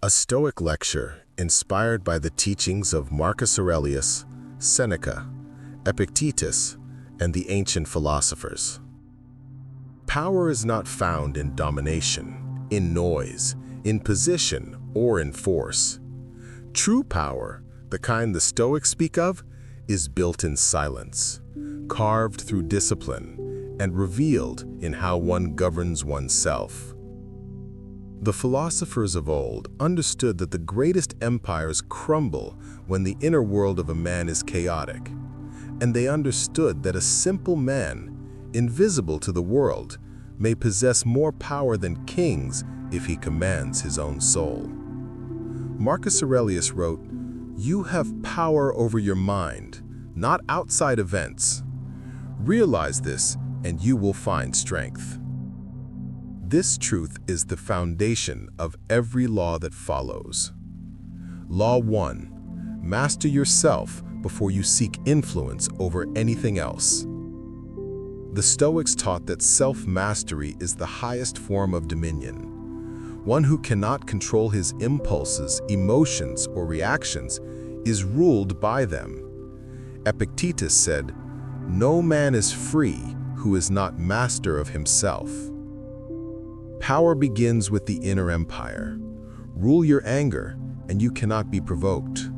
A Stoic lecture inspired by the teachings of Marcus Aurelius, Seneca, Epictetus, and the ancient philosophers. Power is not found in domination, in noise, in position, or in force. True power, the kind the Stoics speak of, is built in silence, carved through discipline, and revealed in how one governs oneself. The philosophers of old understood that the greatest empires crumble when the inner world of a man is chaotic, and they understood that a simple man, invisible to the world, may possess more power than kings if he commands his own soul. Marcus Aurelius wrote, "You have power over your mind, not outside events. Realize this, and you will find strength." This truth is the foundation of every law that follows. Law 1. Master yourself before you seek influence over anything else. The Stoics taught that self-mastery is the highest form of dominion. One who cannot control his impulses, emotions, or reactions is ruled by them. Epictetus said, "No man is free who is not master of himself." Power begins with the inner empire. Rule your anger, and you cannot be provoked.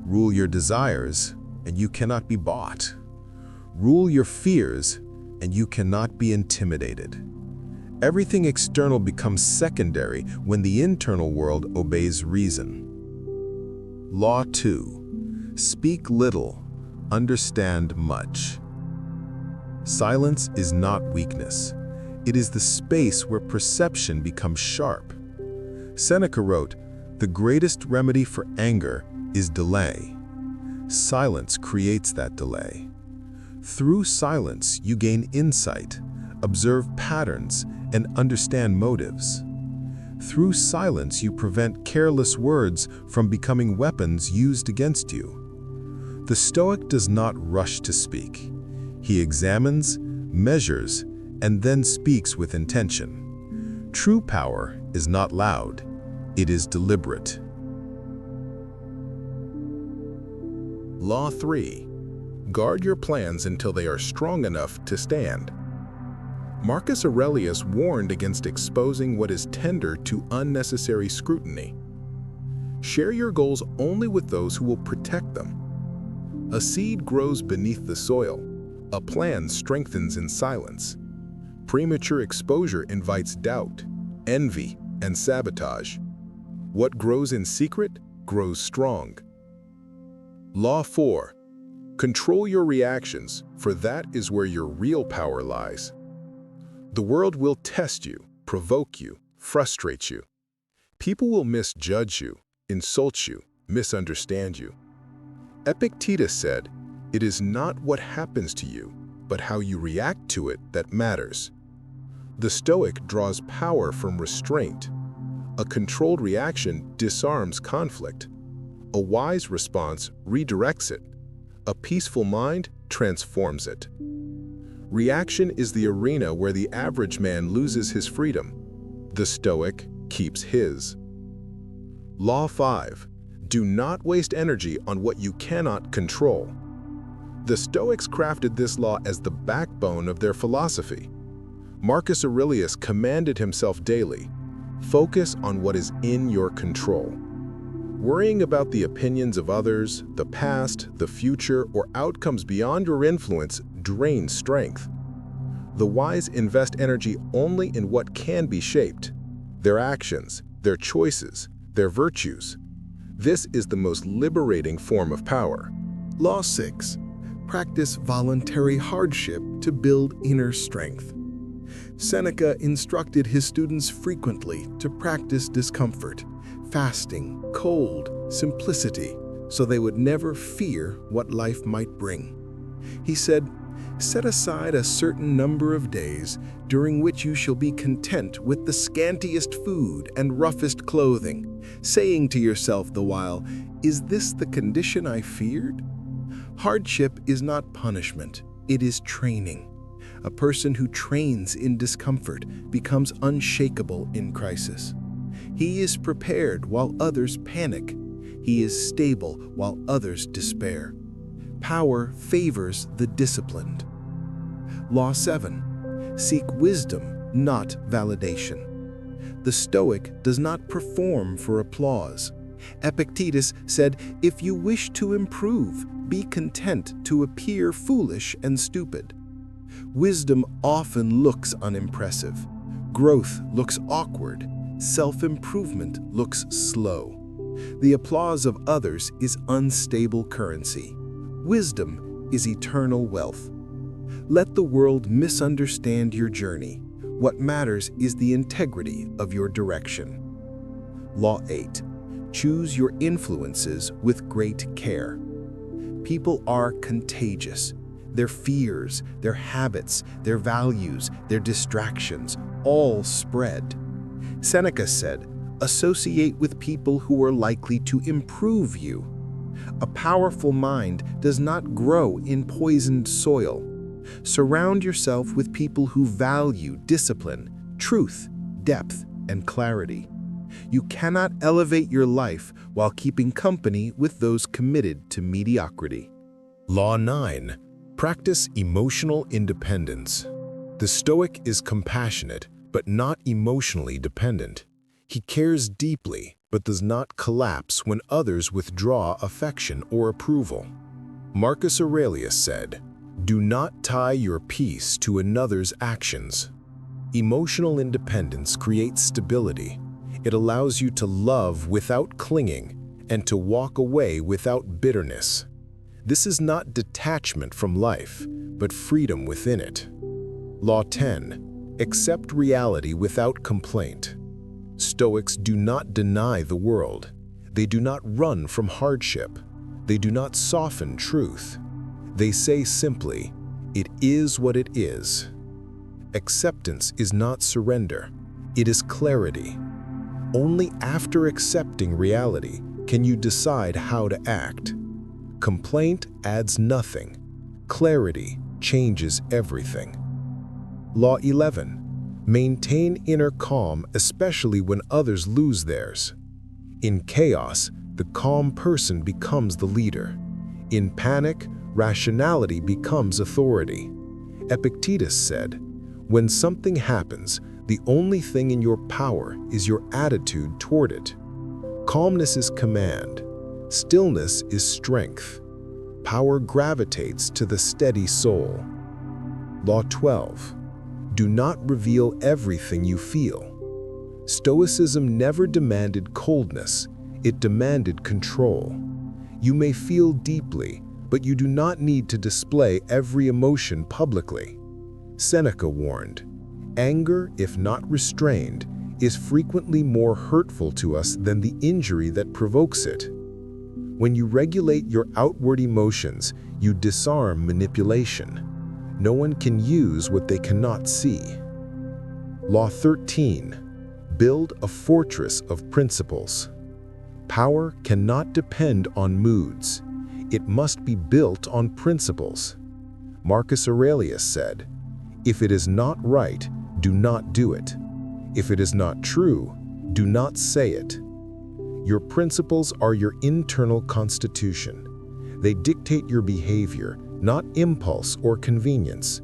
Rule your desires, and you cannot be bought. Rule your fears, and you cannot be intimidated. Everything external becomes secondary when the internal world obeys reason. Law 2. Speak little, understand much. Silence is not weakness. It is the space where perception becomes sharp. Seneca wrote, "The greatest remedy for anger is delay." Silence creates that delay. Through silence, you gain insight, observe patterns, and understand motives. Through silence, you prevent careless words from becoming weapons used against you. The Stoic does not rush to speak. He examines, measures, and then speaks with intention. True power is not loud, it is deliberate. Law 3. Guard your plans until they are strong enough to stand. Marcus Aurelius warned against exposing what is tender to unnecessary scrutiny. Share your goals only with those who will protect them. A seed grows beneath the soil. A plan strengthens in silence. Premature exposure invites doubt, envy, and sabotage. What grows in secret grows strong. Law 4. Control your reactions, for that is where your real power lies. The world will test you, provoke you, frustrate you. People will misjudge you, insult you, misunderstand you. Epictetus said, "It is not what happens to you, but how you react to it that matters." The Stoic draws power from restraint. A controlled reaction disarms conflict. A wise response redirects it. A peaceful mind transforms it. Reaction is the arena where the average man loses his freedom. The Stoic keeps his. Law 5. Do not waste energy on what you cannot control. The Stoics crafted this law as the backbone of their philosophy. Marcus Aurelius commanded himself daily, focus on what is in your control. Worrying about the opinions of others, the past, the future, or outcomes beyond your influence drains strength. The wise invest energy only in what can be shaped, their actions, their choices, their virtues. This is the most liberating form of power. Law 6. Practice voluntary hardship to build inner strength. Seneca instructed his students frequently to practice discomfort, fasting, cold, simplicity, so they would never fear what life might bring. He said, "Set aside a certain number of days during which you shall be content with the scantiest food and roughest clothing, saying to yourself the while, 'Is this the condition I feared?'" Hardship is not punishment, it is training. A person who trains in discomfort becomes unshakable in crisis. He is prepared while others panic. He is stable while others despair. Power favors the disciplined. Law 7. Seek wisdom, not validation. The Stoic does not perform for applause. Epictetus said, "If you wish to improve, be content to appear foolish and stupid." Wisdom often looks unimpressive. Growth looks awkward. Self-improvement looks slow. The applause of others is unstable currency. Wisdom is eternal wealth. Let the world misunderstand your journey. What matters is the integrity of your direction. Law 8. Choose your influences with great care. People are contagious. Their fears, their habits, their values, their distractions all spread. Seneca said, "Associate with people who are likely to improve you." A powerful mind does not grow in poisoned soil. Surround yourself with people who value discipline, truth, depth, and clarity. You cannot elevate your life while keeping company with those committed to mediocrity. Law 9. Practice emotional independence. The Stoic is compassionate, but not emotionally dependent. He cares deeply, but does not collapse when others withdraw affection or approval. Marcus Aurelius said, "Do not tie your peace to another's actions." Emotional independence creates stability. It allows you to love without clinging and to walk away without bitterness. This is not detachment from life, but freedom within it. Law 10. Accept reality without complaint. Stoics do not deny the world. They do not run from hardship. They do not soften truth. They say simply, "It is what it is." Acceptance is not surrender. It is clarity. Only after accepting reality can you decide how to act. Complaint adds nothing. Clarity changes everything. Law 11. Maintain inner calm, especially when others lose theirs. In chaos, the calm person becomes the leader. In panic, rationality becomes authority. Epictetus said, "When something happens, the only thing in your power is your attitude toward it." Calmness is command. Stillness is strength. Power gravitates to the steady soul. Law 12. Do not reveal everything you feel. Stoicism never demanded coldness, it demanded control. You may feel deeply, but you do not need to display every emotion publicly. Seneca warned, "Anger, if not restrained, is frequently more hurtful to us than the injury that provokes it." When you regulate your outward emotions, you disarm manipulation. No one can use what they cannot see. Law 13. Build a fortress of principles. Power cannot depend on moods. It must be built on principles. Marcus Aurelius said, "If it is not right, do not do it. If it is not true, do not say it." Your principles are your internal constitution. They dictate your behavior, not impulse or convenience.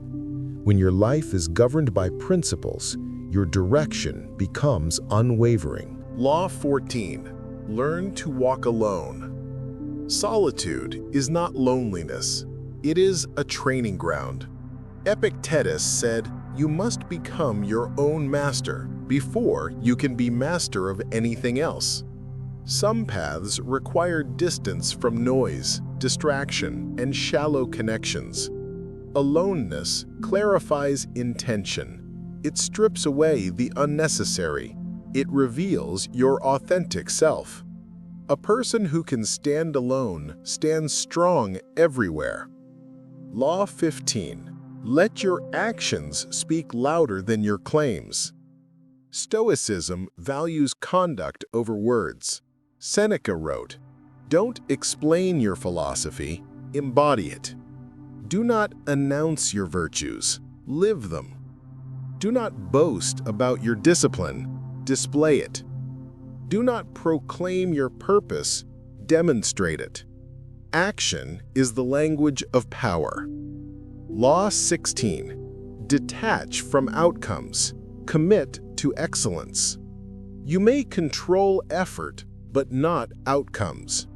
When your life is governed by principles, your direction becomes unwavering. Law 14. Learn to walk alone. Solitude is not loneliness. It is a training ground. Epictetus said, "You must become your own master before you can be master of anything else." Some paths require distance from noise, distraction, and shallow connections. Aloneness clarifies intention. It strips away the unnecessary. It reveals your authentic self. A person who can stand alone stands strong everywhere. Law 15. Let your actions speak louder than your claims. Stoicism values conduct over words. Seneca wrote, "Don't explain your philosophy, embody it. Do not announce your virtues, live them. Do not boast about your discipline, display it." Do not proclaim your purpose, demonstrate it. Action is the language of power. Law 16. Detach from outcomes. Commit to excellence. You may control effort, but not outcomes.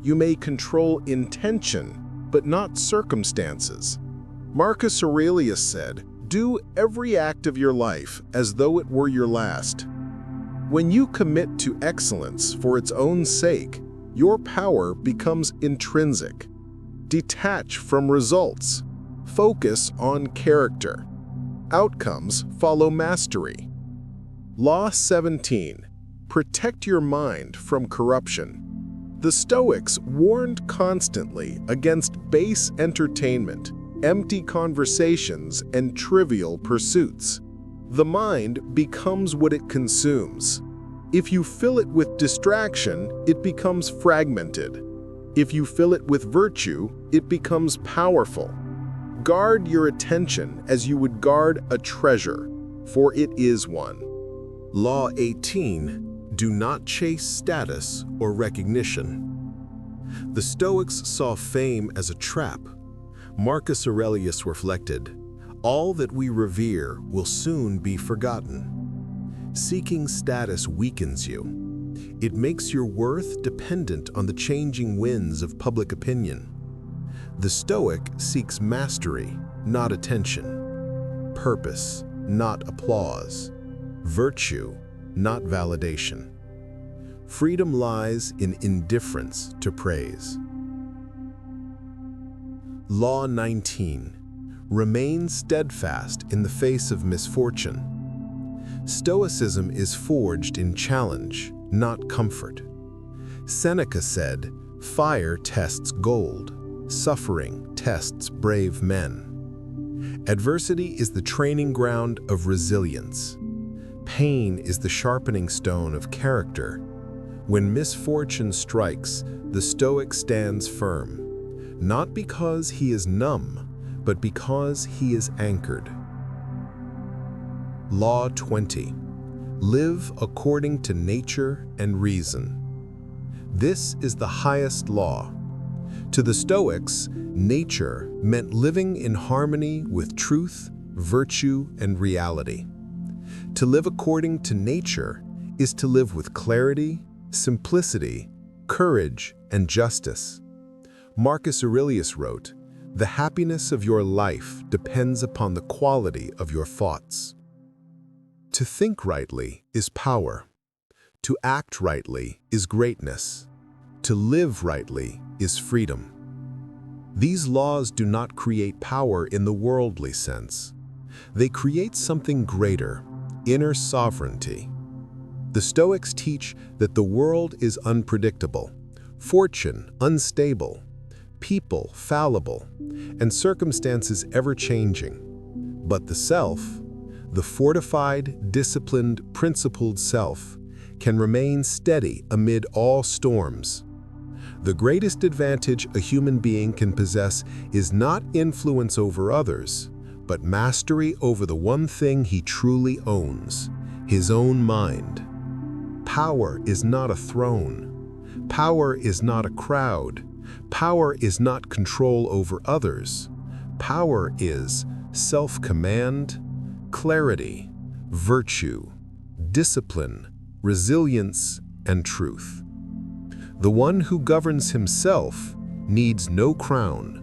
You may control intention, but not circumstances. Marcus Aurelius said, "Do every act of your life as though it were your last." When you commit to excellence for its own sake, your power becomes intrinsic. Detach from results. Focus on character. Outcomes follow mastery. Law 17. Protect your mind from corruption. The Stoics warned constantly against base entertainment, empty conversations, and trivial pursuits. The mind becomes what it consumes. If you fill it with distraction, it becomes fragmented. If you fill it with virtue, it becomes powerful. Guard your attention as you would guard a treasure, for it is one. Law 18. Do not chase status or recognition. The Stoics saw fame as a trap. Marcus Aurelius reflected, "All that we revere will soon be forgotten." Seeking status weakens you. It makes your worth dependent on the changing winds of public opinion. The Stoic seeks mastery, not attention. Purpose, not applause. Virtue, not validation. Freedom lies in indifference to praise. Law 19. Remain steadfast in the face of misfortune. Stoicism is forged in challenge, not comfort. Seneca said, "Fire tests gold, suffering tests brave men." Adversity is the training ground of resilience. Pain is the sharpening stone of character. When misfortune strikes, the Stoic stands firm, not because he is numb, but because he is anchored. Law 20. Live according to nature and reason. This is the highest law. To the Stoics, nature meant living in harmony with truth, virtue, and reality. To live according to nature is to live with clarity, simplicity, courage, and justice. Marcus Aurelius wrote, "The happiness of your life depends upon the quality of your thoughts." To think rightly is power. To act rightly is greatness. To live rightly is freedom. These laws do not create power in the worldly sense. They create something greater, inner sovereignty. The Stoics teach that the world is unpredictable, fortune unstable, people fallible, and circumstances ever-changing. But the self, the fortified, disciplined, principled self, can remain steady amid all storms. The greatest advantage a human being can possess is not influence over others, but mastery over the one thing he truly owns, his own mind. Power is not a throne. Power is not a crowd. Power is not control over others. Power is self-command, clarity, virtue, discipline, resilience, and truth. The one who governs himself needs no crown,